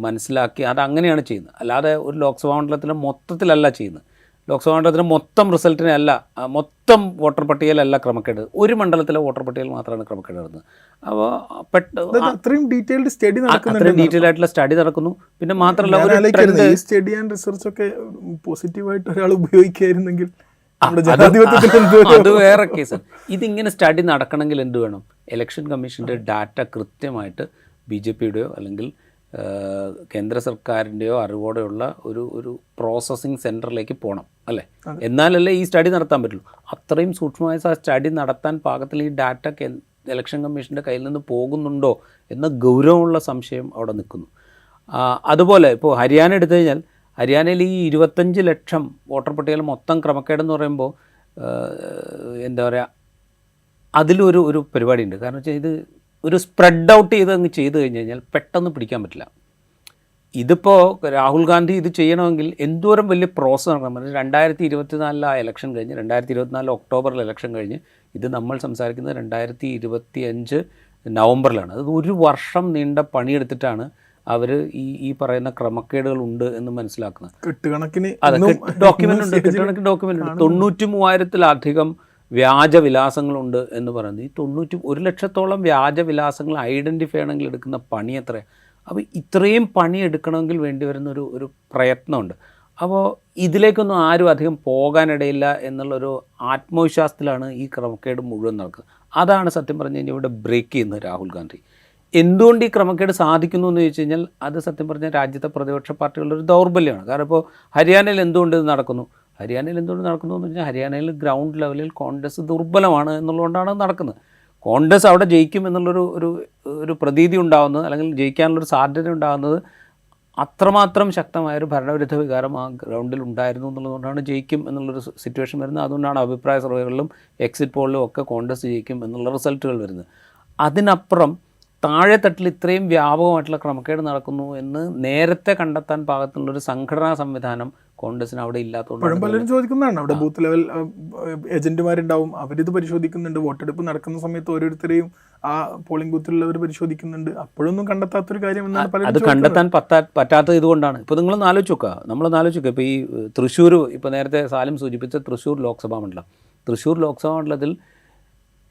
മനസ്സിലാക്കി അതങ്ങനെയാണ് ചെയ്യുന്നത്. അല്ലാതെ ഒരു ലോക്സഭാ മണ്ഡലത്തിലെ മൊത്തത്തിലല്ല ചെയ്യുന്നത്. ലോക്സഭാ മണ്ഡലത്തിലെ മൊത്തം റിസൾട്ടിനെ അല്ല, മൊത്തം വോട്ടർ പട്ടികയിലല്ല ക്രമക്കേട്. ഒരു മണ്ഡലത്തിലെ വോട്ടർ പട്ടികയിൽ മാത്രമാണ് ക്രമക്കേട് നടന്നത്. അപ്പോൾ
അത്രയും ഡീറ്റെയിൽഡ് സ്റ്റഡി
അത്രയും ഡീറ്റെയിൽ ആയിട്ടുള്ള സ്റ്റഡി നടക്കുന്നു. പിന്നെ മാത്രമല്ല
ഈ സ്റ്റഡി ആൻഡ് റിസർച്ച് ഒക്കെ പോസിറ്റീവായിട്ട് ഒരാൾ ഉപയോഗിക്കുകയായിരുന്നെങ്കിൽ
അത് വേറെ കേസാണ്. ഇതിങ്ങനെ സ്റ്റഡി നടക്കണമെങ്കിൽ എന്ത് വേണം? ഇലക്ഷൻ കമ്മീഷൻ്റെ ഡാറ്റ കൃത്യമായിട്ട് BJPയുടെയോ അല്ലെങ്കിൽ കേന്ദ്ര സർക്കാരിൻ്റെയോ അറിവോടെയുള്ള ഒരു പ്രോസസ്സിങ് സെൻറ്ററിലേക്ക് പോകണം അല്ലേ? എന്നാലല്ലേ ഈ സ്റ്റഡി നടത്താൻ പറ്റുള്ളൂ. അത്രയും സൂക്ഷ്മമായ സ്റ്റഡി നടത്താൻ പാകത്തിൽ ഈ ഡാറ്റ ഇലക്ഷൻ കമ്മീഷൻ്റെ കയ്യിൽ നിന്ന് പോകുന്നുണ്ടോ എന്ന ഗൗരവമുള്ള സംശയം അവിടെ നിൽക്കുന്നു. അതുപോലെ ഇപ്പോൾ ഹരിയാന എടുത്തു കഴിഞ്ഞാൽ ഹരിയാനയിൽ ഈ 25 ലക്ഷം വോട്ടർ പട്ടികയിൽ മൊത്തം ക്രമക്കേടെന്ന് പറയുമ്പോൾ എന്താ പറയുക, അതിലൊരു പരിപാടിയുണ്ട്. കാരണം വെച്ചാൽ ഇത് ഒരു സ്പ്രെഡ് ഔട്ട് ചെയ്ത് അങ്ങ് ചെയ്ത് കഴിഞ്ഞാൽ പെട്ടെന്ന് പിടിക്കാൻ പറ്റില്ല. ഇതിപ്പോൾ രാഹുൽ ഗാന്ധി ഇത് ചെയ്യണമെങ്കിൽ എന്തോരം വലിയ പ്രോസസ്സ് നടക്കണം. 2024 ആ ഇലക്ഷൻ കഴിഞ്ഞ് 2024 ഒക്ടോബറിൽ ഇലക്ഷൻ കഴിഞ്ഞ് ഇത് നമ്മൾ സംസാരിക്കുന്നത് 2025 നവംബറിലാണ്. അത് ഒരു വർഷം നീണ്ട പണിയെടുത്തിട്ടാണ് അവർ ഈ പറയുന്ന ക്രമക്കേടുകൾ ഉണ്ട് എന്ന് മനസ്സിലാക്കുന്നത്. ഡോക്യുമെൻ്റ് ഉണ്ട്, കെട്ടുകണക്കിന് ഡോക്യുമെൻ്റ് ഉണ്ട്. 93,000-ലധികം വ്യാജവിലാസങ്ങളുണ്ട് എന്ന് പറയുന്നത്. ഈ 1 ലക്ഷത്തോളം വ്യാജവിലാസങ്ങൾ ഐഡൻറ്റിഫൈ ചെയ്യണമെങ്കിൽ എടുക്കുന്ന പണി എത്രയാണ്? അപ്പോൾ ഇത്രയും പണി എടുക്കണമെങ്കിൽ വേണ്ടി വരുന്ന ഒരു പ്രയത്നമുണ്ട്. അപ്പോൾ ഇതിലേക്കൊന്നും ആരും അധികം പോകാനിടയില്ല എന്നുള്ളൊരു ആത്മവിശ്വാസത്തിലാണ് ഈ ക്രമക്കേട് മുഴുവൻ നടക്കുന്നത്. അതാണ് സത്യം പറഞ്ഞു കഴിഞ്ഞാൽ ഇവിടെ ബ്രേക്ക് ചെയ്യുന്നത് രാഹുൽ ഗാന്ധി. എന്തുകൊണ്ട് ഈ ക്രമക്കേട് സാധിക്കുന്നു എന്ന് ചോദിച്ചു കഴിഞ്ഞാൽ അത് സത്യം പറഞ്ഞാൽ രാജ്യത്തെ പ്രതിപക്ഷ പാർട്ടികളുടെ ഒരു ദൗർബല്യമാണ്. കാരണം ഇപ്പോൾ ഹരിയാനയിൽ എന്തുകൊണ്ട് ഇത് നടക്കുന്നു എന്ന് പറഞ്ഞാൽ ഹരിയാനയിൽ ഗ്രൗണ്ട് ലെവലിൽ കോൺഗ്രസ് ദുർബലമാണ് എന്നുള്ളതുകൊണ്ടാണ് നടക്കുന്നത്. കോൺഗ്രസ് അവിടെ ജയിക്കും എന്നുള്ളൊരു പ്രതീതി ഉണ്ടാകുന്നത്, അല്ലെങ്കിൽ ജയിക്കാനുള്ളൊരു സാധ്യത ഉണ്ടാകുന്നത് അത്രമാത്രം ശക്തമായൊരു ഭരണവിരുദ്ധ വികാരം ആ ഗ്രൗണ്ടിൽ ഉണ്ടായിരുന്നു എന്നുള്ളതുകൊണ്ടാണ് ജയിക്കും എന്നുള്ളൊരു സിറ്റുവേഷൻ വരുന്നത്. അതുകൊണ്ടാണ് അഭിപ്രായ സർവേകളിലും എക്സിറ്റ് പോളിലും ഒക്കെ കോൺഗ്രസ് ജയിക്കും എന്നുള്ള റിസൾട്ടുകൾ വരുന്നത്. അതിനപ്പുറം താഴെത്തട്ടിൽ ഇത്രയും വ്യാപകമായിട്ടുള്ള ക്രമക്കേട് നടക്കുന്നു എന്ന് നേരത്തെ കണ്ടെത്താൻ പാകത്തിലുള്ളൊരു സംഘടനാ സംവിധാനം കോൺഗ്രസിന് അവിടെ ഇല്ലാത്തതുകൊണ്ട്
പലരും ചോദിക്കുന്നതാണ്. അവിടെ ബൂത്ത് ലെവൽ ഏജന്റുമാരുണ്ടാവും, അവരിത് പരിശോധിക്കുന്നുണ്ട്. വോട്ടെടുപ്പ് നടക്കുന്ന സമയത്ത് ഓരോരുത്തരെയും ആ പോളിംഗ് ബൂത്തിലുള്ളവർ പരിശോധിക്കുന്നുണ്ട്. അപ്പോഴൊന്നും കണ്ടെത്താത്തൊരു കാര്യം എന്നാണ്
അത് കണ്ടെത്താൻ പറ്റാത്തത് ഇതുകൊണ്ടാണ്. ഇപ്പോൾ നിങ്ങളൊന്ന് ആലോചിച്ച് നോക്കുക. ഇപ്പോൾ ഈ തൃശ്ശൂർ, ഇപ്പോൾ നേരത്തെ സാലിം സൂചിപ്പിച്ച തൃശ്ശൂർ ലോക്സഭാ മണ്ഡലം, തൃശ്ശൂർ ലോക്സഭാ മണ്ഡലത്തിൽ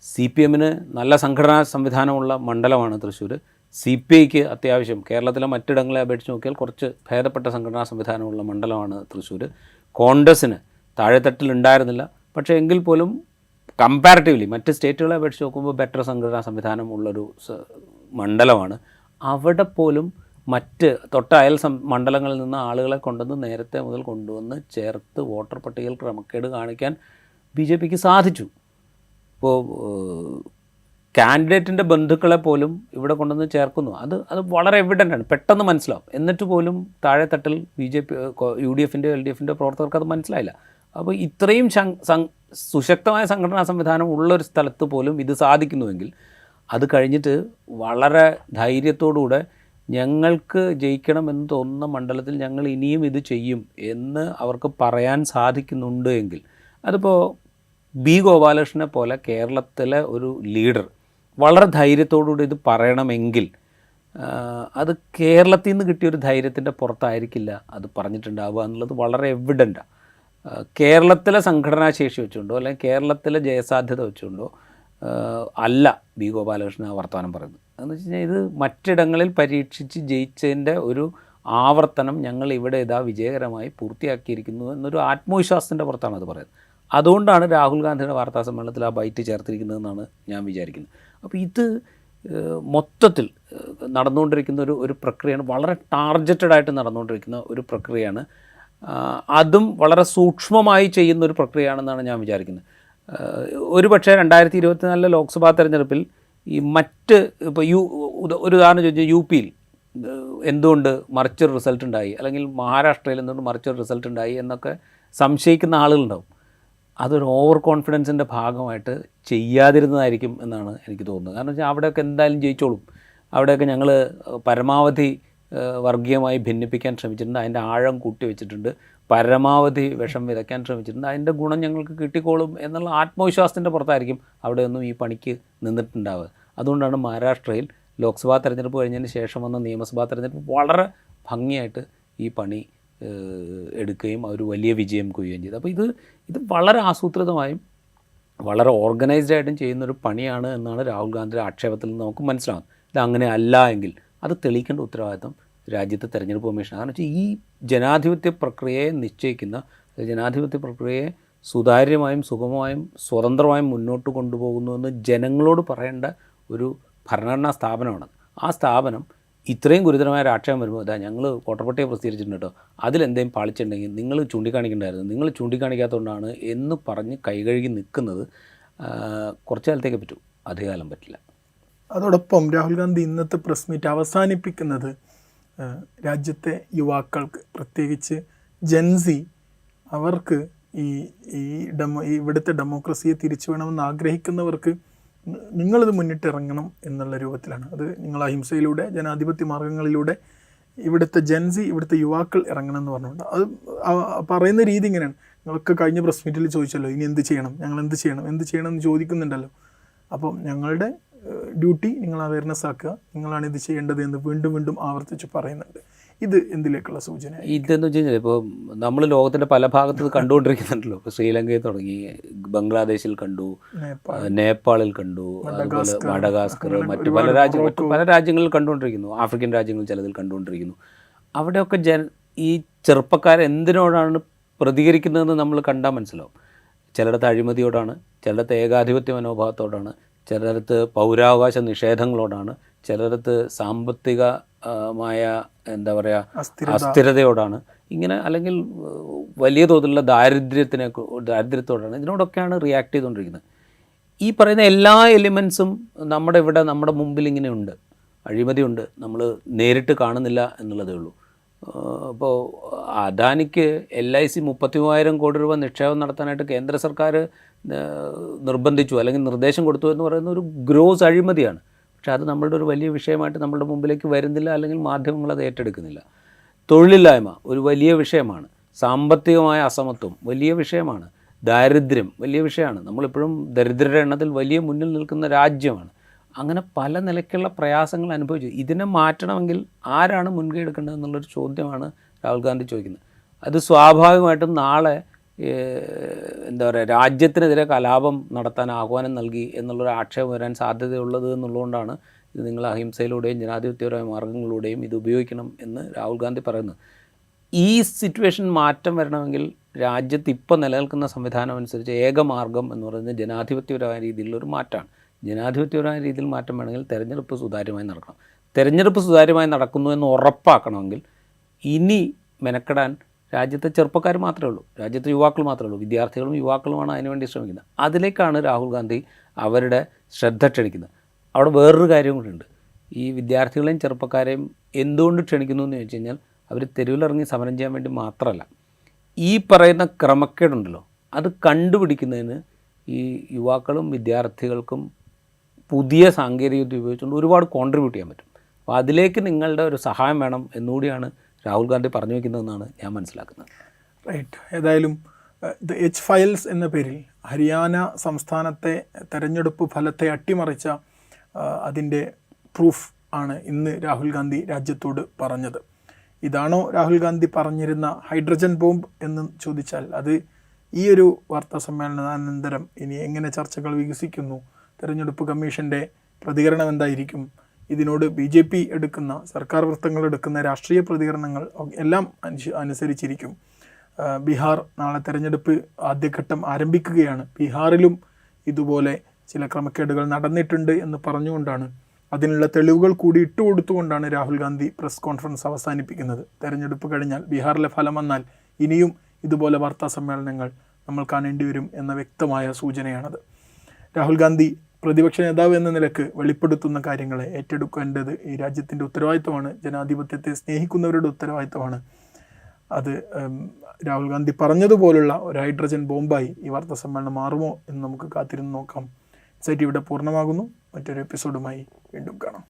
CPMന് നല്ല സംഘടനാ സംവിധാനമുള്ള മണ്ഡലമാണ് തൃശ്ശൂർ. CPIക്ക് അത്യാവശ്യം കേരളത്തിലെ മറ്റിടങ്ങളെ അപേക്ഷിച്ച് നോക്കിയാൽ കുറച്ച് ഭേദപ്പെട്ട സംഘടനാ സംവിധാനമുള്ള മണ്ഡലമാണ് തൃശ്ശൂർ. കോൺഗ്രസ്സിന് താഴെത്തട്ടിൽ ഉണ്ടായിരുന്നില്ല, പക്ഷേ എങ്കിൽ പോലും കമ്പാരിറ്റീവ്ലി മറ്റ് സ്റ്റേറ്റുകളെ അപേക്ഷിച്ച് നോക്കുമ്പോൾ ബെറ്റർ സംഘടനാ സംവിധാനമുള്ളൊരു മണ്ഡലമാണ്. അവിടെ പോലും മറ്റ് അയൽ മണ്ഡലങ്ങളിൽ നിന്ന് ആളുകളെ കൊണ്ടുവന്ന് നേരത്തെ മുതൽ കൊണ്ടുവന്ന് ചേർത്ത് വോട്ടർ പട്ടികയിൽ ക്രമക്കേട് കാണിക്കാൻ BJPക്ക് സാധിച്ചു. ഇപ്പോൾ കാൻഡിഡേറ്റിൻ്റെ ബന്ധുക്കളെ പോലും ഇവിടെ കൊണ്ടുവന്ന് ചേർക്കുന്നു. അത് വളരെ എവിഡൻ്റാണ്, പെട്ടെന്ന് മനസ്സിലാവും. എന്നിട്ട് പോലും താഴെത്തട്ടിൽ BJP UDFൻ്റെയോ LDFൻ്റെയോ പ്രവർത്തകർക്ക് അത് മനസ്സിലായില്ല. അപ്പോൾ ഇത്രയും സുശക്തമായ സംഘടനാ സംവിധാനം ഉള്ളൊരു സ്ഥലത്ത് പോലും ഇത് സാധിക്കുന്നുവെങ്കിൽ അത് കഴിഞ്ഞിട്ട് വളരെ ധൈര്യത്തോടുകൂടെ ഞങ്ങൾക്ക് ജയിക്കണമെന്ന് തോന്നുന്ന മണ്ഡലത്തിൽ ഞങ്ങൾ ഇനിയും ഇത് ചെയ്യും എന്ന് അവർക്ക് പറയാൻ സാധിക്കുന്നുണ്ട് എങ്കിൽ, അതിപ്പോൾ ഗോപാലകൃഷ്ണനെ പോലെ കേരളത്തിലെ ഒരു ലീഡർ വളരെ ധൈര്യത്തോടുകൂടി ഇത് പറയണമെങ്കിൽ അത് കേരളത്തിൽ നിന്ന് കിട്ടിയൊരു ധൈര്യത്തിൻ്റെ പുറത്തായിരിക്കില്ല അത് പറഞ്ഞിട്ടുണ്ടാവുക എന്നുള്ളത് വളരെ എവിഡൻ്റാണ്. കേരളത്തിലെ സംഘടനാ ശേഷി വെച്ചുകൊണ്ടോ അല്ലെങ്കിൽ കേരളത്തിലെ ജയസാധ്യത വെച്ചുകൊണ്ടോ അല്ല ഗോപാലകൃഷ്ണൻ ആ വർത്തമാനം പറയുന്നത്. എന്ന് വെച്ച് കഴിഞ്ഞാൽ ഇത് മറ്റിടങ്ങളിൽ പരീക്ഷിച്ച് ജയിച്ചതിൻ്റെ ഒരു ആവർത്തനം ഞങ്ങൾ ഇവിടെ ഇതാ വിജയകരമായി പൂർത്തിയാക്കിയിരിക്കുന്നു എന്നൊരു ആത്മവിശ്വാസത്തിൻ്റെ പുറത്താണ് അത് പറയുന്നത്. അതുകൊണ്ടാണ് രാഹുൽ ഗാന്ധിയുടെ വാർത്താ സമ്മേളനത്തിൽ ആ ബൈറ്റ് ചേർത്തിരിക്കുന്നതെന്നാണ് ഞാൻ വിചാരിക്കുന്നത്. അപ്പോൾ ഇത് മൊത്തത്തിൽ നടന്നുകൊണ്ടിരിക്കുന്ന ഒരു പ്രക്രിയയാണ്, വളരെ ടാർഗറ്റഡായിട്ട് നടന്നുകൊണ്ടിരിക്കുന്ന ഒരു പ്രക്രിയയാണ്. അതും വളരെ സൂക്ഷ്മമായി ചെയ്യുന്ന ഒരു പ്രക്രിയയാണെന്നാണ് ഞാൻ വിചാരിക്കുന്നത്. ഒരു പക്ഷേ 2024 ലോക്സഭാ തെരഞ്ഞെടുപ്പിൽ ഈ മറ്റ് ഇപ്പോൾ ഒരു ഉദാഹരണം ചോദിച്ചാൽ UPയിൽ എന്തുകൊണ്ട് മറിച്ചൊരു റിസൾട്ട് ഉണ്ടായി, അല്ലെങ്കിൽ മഹാരാഷ്ട്രയിൽ എന്തുകൊണ്ട് മറിച്ചൊരു റിസൾട്ട് ഉണ്ടായി എന്നൊക്കെ സംശയിക്കുന്ന ആളുകളുണ്ടാവും. അതൊരു ഓവർ കോൺഫിഡൻസിൻ്റെ ഭാഗമായിട്ട് ചെയ്യാതിരുന്നതായിരിക്കും എന്നാണ് എനിക്ക് തോന്നുന്നത്. കാരണം വെച്ചാൽ അവിടെയൊക്കെ എന്തായാലും ജയിച്ചോളും. അവിടെയൊക്കെ ഞങ്ങൾ പരമാവധി വർഗീയമായി ഭിന്നിപ്പിക്കാൻ ശ്രമിച്ചിട്ടുണ്ട്, അതിൻ്റെ ആഴം കൂട്ടി വെച്ചിട്ടുണ്ട്, പരമാവധി വിഷം വിതയ്ക്കാൻ ശ്രമിച്ചിട്ടുണ്ട്, അതിൻ്റെ ഗുണം ഞങ്ങൾക്ക് കിട്ടിക്കോളും എന്നുള്ള ആത്മവിശ്വാസത്തിൻ്റെ പുറത്തായിരിക്കും അവിടെയൊന്നും ഈ പണിക്ക് നിന്നിട്ടുണ്ടാവുക. അതുകൊണ്ടാണ് മഹാരാഷ്ട്രയിൽ ലോക്സഭാ തെരഞ്ഞെടുപ്പ് കഴിഞ്ഞതിന് ശേഷം വന്ന നിയമസഭാ തെരഞ്ഞെടുപ്പ് വളരെ ഭംഗിയായിട്ട് ഈ പണി എടുക്കുകയും അവർ വലിയ വിജയം കൊയ്യുകയും ചെയ്തു. അപ്പോൾ ഇത് വളരെ ആസൂത്രിതമായും വളരെ ഓർഗനൈസ്ഡ് ആയിട്ടും ചെയ്യുന്നൊരു പണിയാണ് എന്നാണ് രാഹുൽ ഗാന്ധിയുടെ ആക്ഷേപത്തിൽ നിന്ന് നമുക്ക് മനസ്സിലാകും. ഇത് അങ്ങനെ അല്ല എങ്കിൽ അത് തെളിയിക്കേണ്ട ഉത്തരവാദിത്വം രാജ്യത്തെ തെരഞ്ഞെടുപ്പ് കമ്മീഷൻ. കാരണം വെച്ചാൽ ഈ ജനാധിപത്യ പ്രക്രിയയെ നിശ്ചയിക്കുന്ന, ജനാധിപത്യ പ്രക്രിയയെ സുതാര്യമായും സുഗമമായും സ്വതന്ത്രമായും മുന്നോട്ട് കൊണ്ടുപോകുന്നുവെന്ന് ജനങ്ങളോട് പറയേണ്ട ഒരു ഭരണഘടനാ സ്ഥാപനമാണ്. ആ സ്ഥാപനം ഇത്രയും ഗുരുതരമായ ഒരു ആക്ഷേപം വരുമ്പോൾ അതാ ഞങ്ങൾ വോട്ടർ പട്ടിക പ്രസിദ്ധീകരിച്ചിട്ടുണ്ട് കേട്ടോ, അതിലെന്തെങ്കിലും പാളിച്ചിട്ടുണ്ടെങ്കിൽ നിങ്ങൾ ചൂണ്ടിക്കാണിക്കേണ്ടായിരുന്നു, നിങ്ങൾ ചൂണ്ടിക്കാണിക്കാത്തതുകൊണ്ടാണ് എന്ന് പറഞ്ഞ് കൈകഴുകി നിൽക്കുന്നത് കുറച്ച് കാലത്തേക്ക് പറ്റൂ, അധികകാലം പറ്റില്ല.
അതോടൊപ്പം രാഹുൽ ഗാന്ധി ഇന്നത്തെ പ്രസ് മീറ്റ് അവസാനിപ്പിക്കുന്നത് രാജ്യത്തെ യുവാക്കൾക്ക്, പ്രത്യേകിച്ച് ജെൻസി, അവർക്ക് ഇവിടുത്തെ ഡെമോക്രസിയെ തിരിച്ചു വേണമെന്ന് ആഗ്രഹിക്കുന്നവർക്ക് നിങ്ങളിത് മുന്നിട്ടിറങ്ങണം എന്നുള്ള രൂപത്തിലാണ്. അത് നിങ്ങൾ അഹിംസയിലൂടെ, ജനാധിപത്യ മാർഗങ്ങളിലൂടെ ഇവിടുത്തെ ജെൻസി, ഇവിടുത്തെ യുവാക്കൾ ഇറങ്ങണം എന്ന് പറഞ്ഞുകൊണ്ട് അത് പറയുന്ന രീതി ഇങ്ങനെയാണ്. നിങ്ങളൊക്കെ കഴിഞ്ഞ പ്രസ് മീറ്റിൽ ചോദിച്ചല്ലോ ഇനി എന്ത് ചെയ്യണം, ഞങ്ങൾ എന്ത് ചെയ്യണം എന്ന് ചോദിക്കുന്നുണ്ടല്ലോ. അപ്പം ഞങ്ങളുടെ ഡ്യൂട്ടി നിങ്ങൾ അവയർനെസ് ആക്കുക, നിങ്ങളാണ് ഇത് ചെയ്യേണ്ടത് എന്ന് വീണ്ടും വീണ്ടും ആവർത്തിച്ച് പറയുന്നുണ്ട്. ഇത് എന്തിലേക്കുള്ള സൂചന?
ഇതെന്ന് വെച്ച് കഴിഞ്ഞാൽ ഇപ്പോൾ നമ്മൾ ലോകത്തിൻ്റെ പല ഭാഗത്ത് ഇത് കണ്ടുകൊണ്ടിരിക്കുന്നുണ്ടല്ലോ. ഇപ്പോൾ ശ്രീലങ്കയിൽ തുടങ്ങി, ബംഗ്ലാദേശിൽ കണ്ടു, നേപ്പാളിൽ കണ്ടു, അതുപോലെ മഡഗാസ്കർ, മറ്റു പല രാജ്യങ്ങളിൽ കണ്ടുകൊണ്ടിരിക്കുന്നു, ആഫ്രിക്കൻ രാജ്യങ്ങളിൽ ചിലതിൽ കണ്ടുകൊണ്ടിരിക്കുന്നു. അവിടെയൊക്കെ ഈ ചെറുപ്പക്കാർ എന്തിനോടാണ് പ്രതികരിക്കുന്നതെന്ന് നമ്മൾ കണ്ടാൽ മനസ്സിലാവും. ചിലയിടത്ത് അഴിമതിയോടാണ്, ചിലയിടത്ത് ഏകാധിപത്യ മനോഭാവത്തോടാണ്, ചിലയിടത്ത് പൗരാവകാശ നിഷേധങ്ങളോടാണ്, ചിലയിടത്ത് സാമ്പത്തികമായ അസ്ഥിരതയോടാണ്, ഇങ്ങനെ അല്ലെങ്കിൽ വലിയ തോതിലുള്ള ദാരിദ്ര്യത്തോടാണ്. ഇതിനോടൊക്കെയാണ് റിയാക്ട് ചെയ്തുകൊണ്ടിരിക്കുന്നത്. ഈ പറയുന്ന എല്ലാ എലിമെൻസും നമ്മുടെ മുമ്പിൽ ഇങ്ങനെ ഉണ്ട്. അഴിമതിയുണ്ട്, നമ്മൾ നേരിട്ട് കാണുന്നില്ല എന്നുള്ളതേ ഉള്ളൂ. അപ്പോൾ അദാനിക്ക് LIC 33,000 കോടി രൂപ നിക്ഷേപം നടത്താനായിട്ട് കേന്ദ്ര സർക്കാർ നിർബന്ധിച്ചു അല്ലെങ്കിൽ നിർദ്ദേശം കൊടുത്തു എന്ന് പറയുന്ന ഒരു ഗ്രോസ് അഴിമതിയാണ്. പക്ഷേ അത് നമ്മളുടെ ഒരു വലിയ വിഷയമായിട്ട് നമ്മളുടെ മുമ്പിലേക്ക് വരുന്നില്ല, അല്ലെങ്കിൽ മാധ്യമങ്ങൾ അത് ഏറ്റെടുക്കുന്നില്ല. തൊഴിലില്ലായ്മ ഒരു വലിയ വിഷയമാണ്, സാമ്പത്തികമായ അസമത്വം വലിയ വിഷയമാണ്, ദാരിദ്ര്യം വലിയ വിഷയമാണ്. നമ്മളിപ്പോഴും ദരിദ്രരുടെ എണ്ണത്തിൽ വലിയ മുന്നിൽ നിൽക്കുന്ന രാജ്യമാണ്. അങ്ങനെ പല നിലയ്ക്കുള്ള പ്രയാസങ്ങൾ അനുഭവിച്ചു. ഇതിനെ മാറ്റണമെങ്കിൽ ആരാണ് മുൻകൈ എടുക്കേണ്ടത് എന്നുള്ളൊരു ചോദ്യമാണ് രാഹുൽ ഗാന്ധി ചോദിക്കുന്നത്. അത് സ്വാഭാവികമായിട്ടും നാളെ രാജ്യത്തിനെതിരെ കലാപം നടത്താൻ ആഹ്വാനം നൽകി എന്നുള്ളൊരു ആക്ഷേപം വരാൻ സാധ്യതയുള്ളത് എന്നുള്ളതുകൊണ്ടാണ് ഇത് നിങ്ങൾ അഹിംസയിലൂടെയും ജനാധിപത്യപരമായ മാർഗങ്ങളിലൂടെയും ഇത് ഉപയോഗിക്കണം എന്ന് രാഹുൽ ഗാന്ധി പറയുന്നത്. ഈ സിറ്റുവേഷൻ മാറ്റം വരണമെങ്കിൽ രാജ്യത്ത് ഇപ്പോൾ നിലനിൽക്കുന്ന സംവിധാനം അനുസരിച്ച് ഏകമാർഗം എന്ന് പറയുന്നത് ജനാധിപത്യപരമായ രീതിയിലുള്ളൊരു മാറ്റമാണ്. ജനാധിപത്യപരമായ രീതിയിൽ മാറ്റം വേണമെങ്കിൽ തെരഞ്ഞെടുപ്പ് സുതാര്യമായി നടക്കണം. തെരഞ്ഞെടുപ്പ് സുതാര്യമായി നടക്കുന്നു എന്ന് ഉറപ്പാക്കണമെങ്കിൽ ഇനി മെനക്കെടാൻ രാജ്യത്തെ ചെറുപ്പക്കാർ മാത്രമേ ഉള്ളൂ, രാജ്യത്തെ യുവാക്കൾ മാത്രമേ ഉള്ളൂ. വിദ്യാർത്ഥികളും യുവാക്കളുമാണ് അതിനുവേണ്ടി ശ്രമിക്കുന്നത്. അതിലേക്കാണ് രാഹുൽ ഗാന്ധി അവരുടെ ശ്രദ്ധ ക്ഷണിക്കുന്നത്. അവിടെ വേറൊരു കാര്യം കൂടിയുണ്ട്. ഈ വിദ്യാർത്ഥികളെയും ചെറുപ്പക്കാരെയും എന്തുകൊണ്ട് ക്ഷണിക്കുന്നു എന്ന് ചോദിച്ചു കഴിഞ്ഞാൽ അവർ തെരുവിലിറങ്ങി സമരം ചെയ്യാൻ വേണ്ടി മാത്രമല്ല, ഈ പറയുന്ന ക്രമക്കേടുണ്ടല്ലോ അത് കണ്ടുപിടിക്കുന്നതിന് ഈ യുവാക്കളും വിദ്യാർത്ഥികൾക്കും പുതിയ സാങ്കേതികവിദ്യ ഉപയോഗിച്ചുകൊണ്ട് ഒരുപാട് കോൺട്രിബ്യൂട്ട് ചെയ്യാൻ പറ്റും. അപ്പോൾ അതിലേക്ക് നിങ്ങളുടെ ഒരു സഹായം വേണം എന്നുകൂടിയാണ് രാഹുൽ ഗാന്ധി പറഞ്ഞു വയ്ക്കുന്നതെന്നാണ് ഞാൻ മനസ്സിലാക്കുന്നത്.
റൈറ്റ്. ഏതായാലും ദ എച്ച് ഫയൽസ് എന്ന പേരിൽ ഹരിയാന സംസ്ഥാനത്തെ തെരഞ്ഞെടുപ്പ് ഫലത്തെ അട്ടിമറിച്ച അതിൻ്റെ പ്രൂഫ് ആണ് ഇന്ന് രാഹുൽ ഗാന്ധി രാജ്യത്തോട് പറഞ്ഞത്. ഇതാണോ രാഹുൽ ഗാന്ധി പറഞ്ഞിരുന്ന ഹൈഡ്രജൻ ബോംബ് എന്ന് ചോദിച്ചാൽ അത് ഈ ഒരു വാർത്താ സമ്മേളനാനന്തരം ഇനി എങ്ങനെ ചർച്ചകൾ വികസിക്കുന്നു, തെരഞ്ഞെടുപ്പ് കമ്മീഷൻ്റെ പ്രതികരണം എന്തായിരിക്കും, ഇതിനോട് BJP എടുക്കുന്ന, സർക്കാർ വൃത്തങ്ങൾ എടുക്കുന്ന രാഷ്ട്രീയ പ്രതികരണങ്ങൾ എല്ലാം അനുസരിച്ചിരിക്കും. ബീഹാർ നാളെ തെരഞ്ഞെടുപ്പ് ആദ്യഘട്ടം ആരംഭിക്കുകയാണ്. ബീഹാറിലും ഇതുപോലെ ചില ക്രമക്കേടുകൾ നടന്നിട്ടുണ്ട് എന്ന് പറഞ്ഞുകൊണ്ടാണ്, അതിനുള്ള തെളിവുകൾ കൂടി ഇട്ടുകൊടുത്തുകൊണ്ടാണ് രാഹുൽ ഗാന്ധി പ്രസ് കോൺഫറൻസ് അവസാനിപ്പിക്കുന്നത്. തെരഞ്ഞെടുപ്പ് കഴിഞ്ഞാൽ, ബീഹാറിലെ ഫലം വന്നാൽ ഇനിയും ഇതുപോലെ വാർത്താ സമ്മേളനങ്ങൾ നമ്മൾ കാണേണ്ടി വരും എന്ന വ്യക്തമായ സൂചനയാണത്. രാഹുൽ ഗാന്ധി പ്രതിപക്ഷ നേതാവ് എന്ന നിലക്ക് വെളിപ്പെടുത്തുന്ന കാര്യങ്ങളെ ഏറ്റെടുക്കേണ്ടത് ഈ രാജ്യത്തിൻ്റെ ഉത്തരവാദിത്തമാണ്, ജനാധിപത്യത്തെ സ്നേഹിക്കുന്നവരുടെ ഉത്തരവാദിത്തമാണ്. അത് രാഹുൽ ഗാന്ധി പറഞ്ഞതുപോലുള്ള ഒരു ഹൈഡ്രജൻ ബോംബായി ഈ വാർത്താ സമ്മേളനം മാറുമോ എന്ന് നമുക്ക് കാത്തിരുന്ന് നോക്കാം. ഇൻസൈറ്റ് ഇവിടെ പൂർണ്ണമാകുന്നു. മറ്റൊരു എപ്പിസോഡുമായി വീണ്ടും കാണാം.